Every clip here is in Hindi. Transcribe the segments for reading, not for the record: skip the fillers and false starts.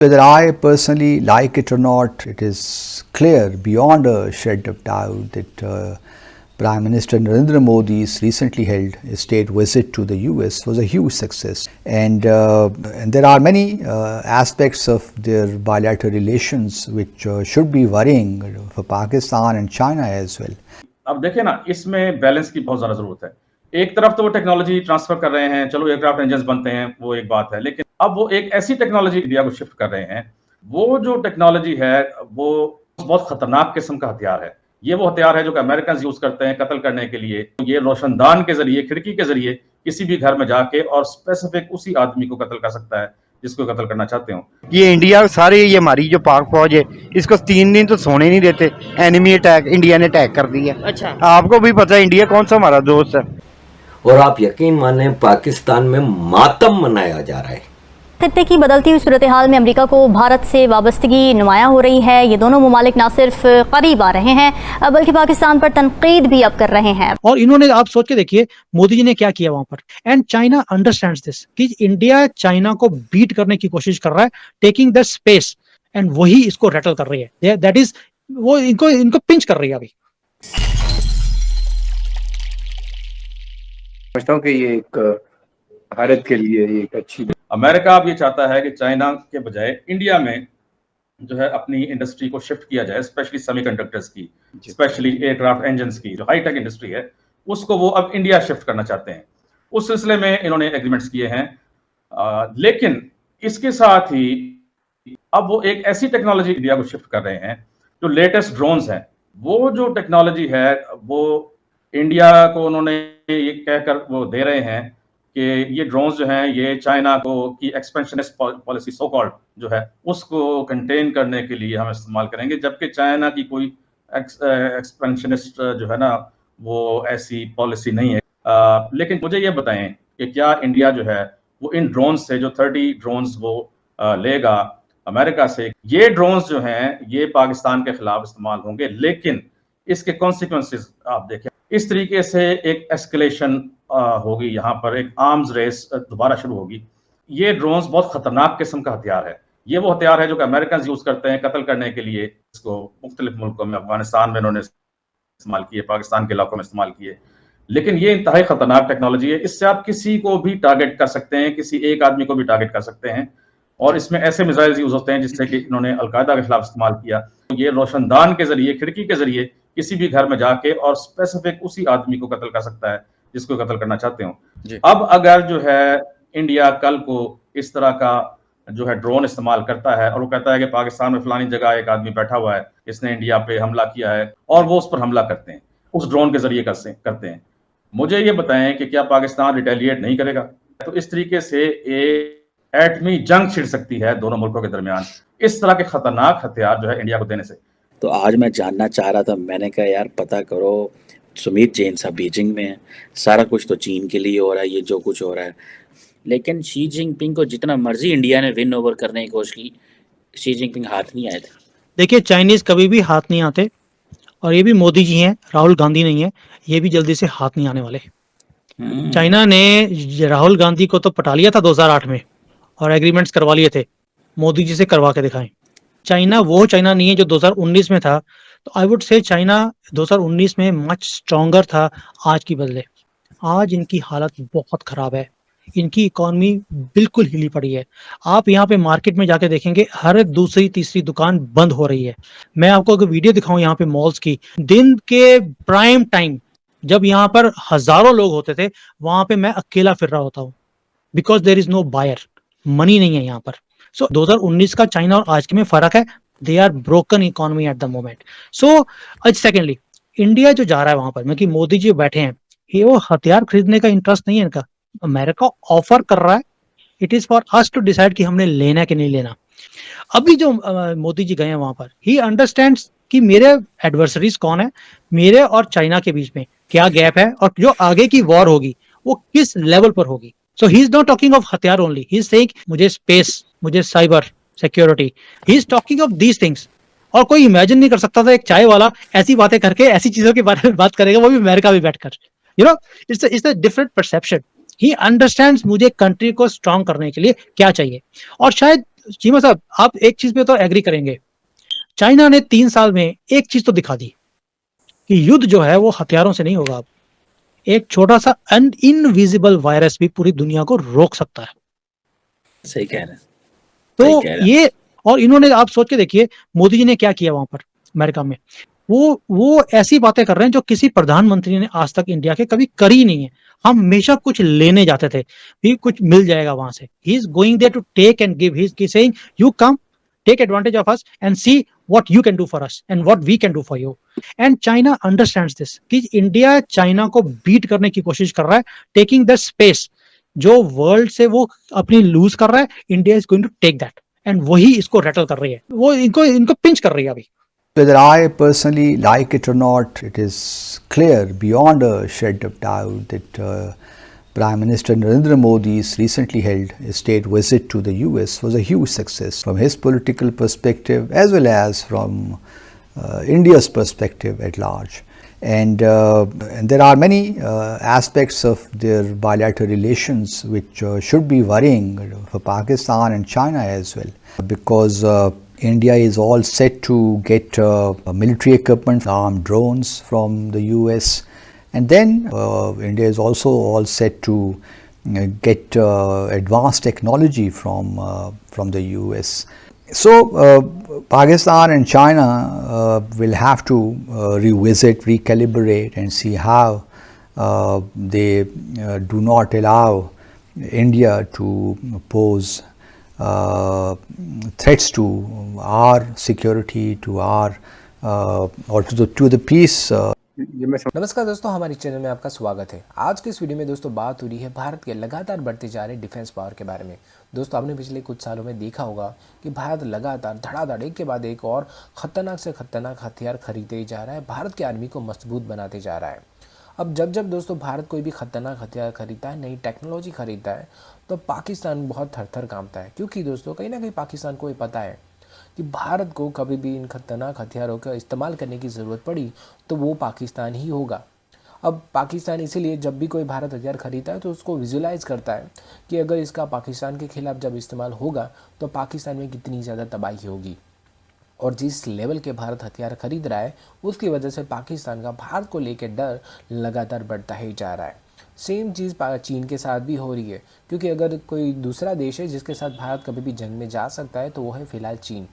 Whether I personally like it or not, it is clear beyond a shred of doubt that Prime Minister Narendra Modi's recently held state visit to the US was a huge success. And there are many aspects of their bilateral relations which should be worrying for Pakistan and China as well. अब देखिए ना, इसमें बैलेंस की बहुत ज्यादा जरूरत है। एक तरफ तो वो टेक्नोलॉजी ट्रांसफर कर रहे हैं, चलो एयरक्राफ्ट इंजन्स बनते हैं, वो एक बात है, लेकिन अब वो एक ऐसी टेक्नोलॉजी इंडिया को शिफ्ट कर रहे हैं, वो जो टेक्नोलॉजी है वो बहुत खतरनाक किस्म का हथियार है। ये वो हथियार है जो कि अमेरिकन यूज करते हैं कत्ल करने के लिए। ये रोशनदान के जरिए, खिड़की के जरिए किसी भी घर में जाके और स्पेसिफिक उसी आदमी को कत्ल कर सकता है जिसको कत्ल करना चाहते हो। ये इंडिया सारे, ये हमारी जो पाक फौज है, इसको 3 दिन तो सोने नहीं देते। एनिमी अटैक, इंडिया ने अटैक कर दिया। अच्छा, आपको भी पता है इंडिया कौन सा हमारा दोस्त है। और आप यकीन माने पाकिस्तान में मातम मनाया जा रहा है। खत्ते की बदलती हुई सूरत हाल में अमेरिका को भारत से वाबस्तगी नुमायां हो रही है। ये दोनों ममालिक न सिर्फ करीब आ रहे हैं बल्कि पाकिस्तान पर तनकीद भी अब कर रहे हैं। और इन्होंने, आप सोच के देखिए मोदी जी ने क्या किया वहां पर। एंड चाइना अंडरस्टैंड्स दिस कि इंडिया चाइना को बीट करने की कोशिश कर रहा है, टेकिंग द स्पेस, एंड वही इसको रैटल कर रही है। दैट इज, वो इनको पिंच कर रही है अभी। समझता हूँ कि ये एक भारत के लिए एक अच्छी, अमेरिका अब ये चाहता है कि चाइना के बजाय इंडिया में जो है अपनी इंडस्ट्री को शिफ्ट किया जाए, स्पेशली सेमीकंडक्टर्स की, स्पेशली एयरक्राफ्ट इंजन्स की, जो हाईटेक इंडस्ट्री है उसको वो अब इंडिया शिफ्ट करना चाहते हैं। उस सिलसिले में इन्होंने एग्रीमेंट्स किए हैं। लेकिन इसके साथ ही अब वो एक ऐसी टेक्नोलॉजी इंडिया को शिफ्ट कर रहे हैं जो लेटेस्ट ड्रोन्स हैं। वो जो टेक्नोलॉजी है वो इंडिया को उन्होंने ये कहकर वो दे रहे हैं कि ये ड्रोन्स जो हैं ये चाइना को की एक्सपेंशनिस्ट पॉलिसी सो कॉल्ड जो है उसको कंटेन करने के लिए हम इस्तेमाल करेंगे, जबकि चाइना की कोई एक्सपेंशनिस्ट जो है ना वो ऐसी पॉलिसी नहीं है। लेकिन मुझे ये बताएं कि क्या इंडिया जो है वो इन ड्रोन्स से, जो 30 ड्रोन्स वो लेगा अमेरिका से, ये ड्रोन्स जो हैं ये पाकिस्तान के खिलाफ इस्तेमाल होंगे, लेकिन इसके कॉन्सिक्वेंसेस आप देखें। इस तरीके से एक एस्केलेशन होगी, यहाँ पर एक आर्म्स रेस दोबारा शुरू होगी। ये ड्रोन्स बहुत खतरनाक किस्म का हथियार है। ये वो हथियार है जो कि अमेरिकन यूज करते हैं कत्ल करने के लिए। इसको मुख्तलिफ मुल्कों में, अफगानिस्तान में इन्होंने इस्तेमाल किए, पाकिस्तान के इलाकों में इस्तेमाल किए, लेकिन ये इंतहाई खतरनाक टेक्नोलॉजी है। इससे आप किसी को भी टारगेट कर सकते हैं, किसी एक आदमी को भी टारगेट कर सकते हैं, और इसमें ऐसे मिसाइल्स यूज होते हैं जिससे कि इन्होंने अलकायदा के खिलाफ इस्तेमाल किया। ये रोशनदान के जरिए, खिड़की के जरिए किसी भी घर में जाके और स्पेसिफिक उसी आदमी को कत्ल कर सकता है जिसको कत्ल करना चाहते हो। अब अगर जो है इंडिया कल को इस तरह का जो है ड्रोन इस्तेमाल करता है और वो कहता है कि पाकिस्तान में फलानी जगह एक आदमी बैठा हुआ है, इसने इंडिया पे हमला किया है, और वो उस पर हमला करते हैं, उस ड्रोन के जरिए करते हैं, मुझे ये बताएं कि क्या पाकिस्तान रिटेलिएट नहीं करेगा? तो इस तरीके से एक एटमी जंग छिड़ सकती है दोनों मुल्कों के दरमियान, इस तरह के खतरनाक हथियार जो है इंडिया को देने से। तो आज मैं जानना चाह रहा था, मैंने कहा यार पता करो, सुमित जैन साहब बीजिंग में है, सारा कुछ तो चीन के लिए हो रहा है, ये जो कुछ हो रहा है, लेकिन शी जिनपिंग को जितना मर्जी इंडिया ने विन ओवर करने की कोशिश की, शी जिनपिंग हाथ नहीं आए थे। देखिए चाइनीज कभी भी हाथ नहीं आते, और ये भी मोदी जी हैं, राहुल गांधी नहीं है, ये भी जल्दी से हाथ नहीं आने वाले। चाइना ने राहुल गांधी को तो पटा लिया था 2008 में और एग्रीमेंट्स करवा लिए थे, मोदी जी से करवा के दिखाएं। चाइना वो चाइना नहीं है जो 2019 में था। तो आई वुड से चाइना 2019 में मच स्ट्रॉन्गर था आज की बदले। आज इनकी हालत बहुत खराब है, इनकी इकॉनमी बिल्कुल हिली पड़ी है। आप यहाँ पे मार्केट में जाके देखेंगे हर दूसरी तीसरी दुकान बंद हो रही है। मैं आपको अगर वीडियो दिखाऊं यहाँ पे मॉल्स की, दिन के प्राइम टाइम जब यहाँ पर हजारों लोग होते थे, वहां पे मैं अकेला फिर रहा होता हूँ, because there is no buyer, money नहीं है यहाँ पर। सो 2019 का चाइना और आज के में फर्क है, they are broken economy at the moment. So secondly India जो जा रहा है वहां पर, मैं कि मोदी जी बैठे हैं, ये वो हथियार खरीदने का इंटरेस्ट नहीं है इनका, अमेरिका ऑफर कर रहा है, it is for us to decide कि हमने लेना है कि नहीं लेना। अभी जो मोदी जी गए हैं वहां पर, ही अंडरस्टैंड्स कि मेरे एडवर्सरीज कौन है, मेरे और चाइना के बीच में क्या गैप है, और जो आगे की वॉर होगी वो किस लेवल पर होगी। So he is not talking of हथियार ओनली, ही इज सेइंग मुझे स्पेस, मुझे cyber security, he is talking of these things. और कोई इमेजिन नहीं कर सकता था एक चाय वाला ऐसी बातें करके ऐसी चीजों के बारे में बात करेगा, वो भी अमेरिका में बैठकर। You know, it's a different perception. He understands मुझे कंट्री को स्ट्रांग करने के लिए क्या चाहिए। और शायद चीमा साहब, आप एक चीज पे तो एग्री करेंगे, चाइना ने 3 साल में एक चीज तो दिखा दी कि युद्ध जो है वो हथियारों से नहीं होगा। अब एक छोटा सा इनविजिबल वायरस भी पूरी दुनिया को रोक सकता है। सही कह रहे हैं। तो ये, और इन्होंने, आप सोच के देखिए मोदी जी ने क्या किया वहां पर अमेरिका में। वो ऐसी बातें कर रहे हैं जो किसी प्रधानमंत्री ने आज तक इंडिया के कभी करी नहीं है। हम हमेशा कुछ लेने जाते थे, भी कुछ मिल जाएगा वहां से। He is going there to take and give. He is saying you come take advantage of us and see what you can do for us and what we can do for you. And China understands this कि इंडिया चाइना को बीट करने की कोशिश कर रहा है, टेकिंग द स्पेस जो वर्ल्ड से वो अपनी लूज कर रहा है। India is going to take that, and वही इसको रैटल कर रही है, वो इनको पिंच कर रही है अभी। Whether I personally like it or not, it is clear beyond a shred of doubt that Prime Minister Narendra Modi's recently held state visit to the US was a huge success from his political perspective as well as from India's perspective at large. And there are many aspects of their bilateral relations which should be worrying for Pakistan and China as well, because India is all set to get military equipment, armed drones from the US, and then India is also all set to get advanced technology from the US. So Pakistan and China will have to revisit, recalibrate, and see how they do not allow India to pose threats to our security, to our or to the peace. नमस्कार दोस्तों, हमारे चैनल में आपका स्वागत है। आज के इस वीडियो में दोस्तों बात हो रही है भारत के लगातार बढ़ते जा रहे डिफेंस पावर के बारे में। दोस्तों, आपने पिछले कुछ सालों में देखा होगा कि भारत लगातार धड़ाधड़ एक के बाद एक और खतरनाक से खतरनाक हथियार खरीदते ही जा रहा है, भारत की आर्मी को मजबूत बनाते जा रहा है। अब जब दोस्तों भारत कोई भी खतरनाक हथियार खरीदता है, नई टेक्नोलॉजी खरीदता है, तो पाकिस्तान बहुत थर-थर कांपता है, क्योंकि दोस्तों कहीं ना कहीं पाकिस्तान को ये पता है कि भारत को कभी भी इन खतरनाक हथियारों का इस्तेमाल करने की ज़रूरत पड़ी तो वो पाकिस्तान ही होगा। अब पाकिस्तान इसीलिए जब भी कोई भारत हथियार खरीदता है तो उसको विजुलाइज़ करता है कि अगर इसका पाकिस्तान के खिलाफ जब इस्तेमाल होगा तो पाकिस्तान में कितनी ज़्यादा तबाही होगी। और जिस लेवल के भारत हथियार खरीद रहा है उसकी वजह से पाकिस्तान का भारत को लेकर डर लगातार बढ़ता ही जा रहा है। सेम चीज़ चीन के साथ भी हो रही है, क्योंकि अगर कोई दूसरा देश है जिसके साथ भारत कभी भी जंग में जा सकता है तो वो है फ़िलहाल चीन।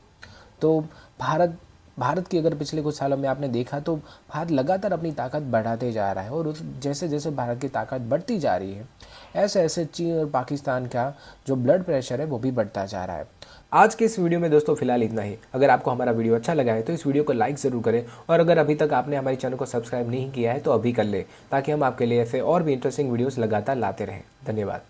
तो भारत की अगर पिछले कुछ सालों में आपने देखा तो भारत लगातार अपनी ताकत बढ़ाते जा रहा है, और उस जैसे जैसे भारत की ताकत बढ़ती जा रही है ऐसे ऐसे चीन और पाकिस्तान का जो ब्लड प्रेशर है वो भी बढ़ता जा रहा है। आज के इस वीडियो में दोस्तों फिलहाल इतना ही। अगर आपको हमारा वीडियो अच्छा लगा है तो इस वीडियो को लाइक ज़रूर करें, और अगर अभी तक आपने हमारे चैनल को सब्सक्राइब नहीं किया है तो अभी कर ले, ताकि हम आपके लिए ऐसे और भी इंटरेस्टिंग वीडियोस लगातार लाते रहें। धन्यवाद।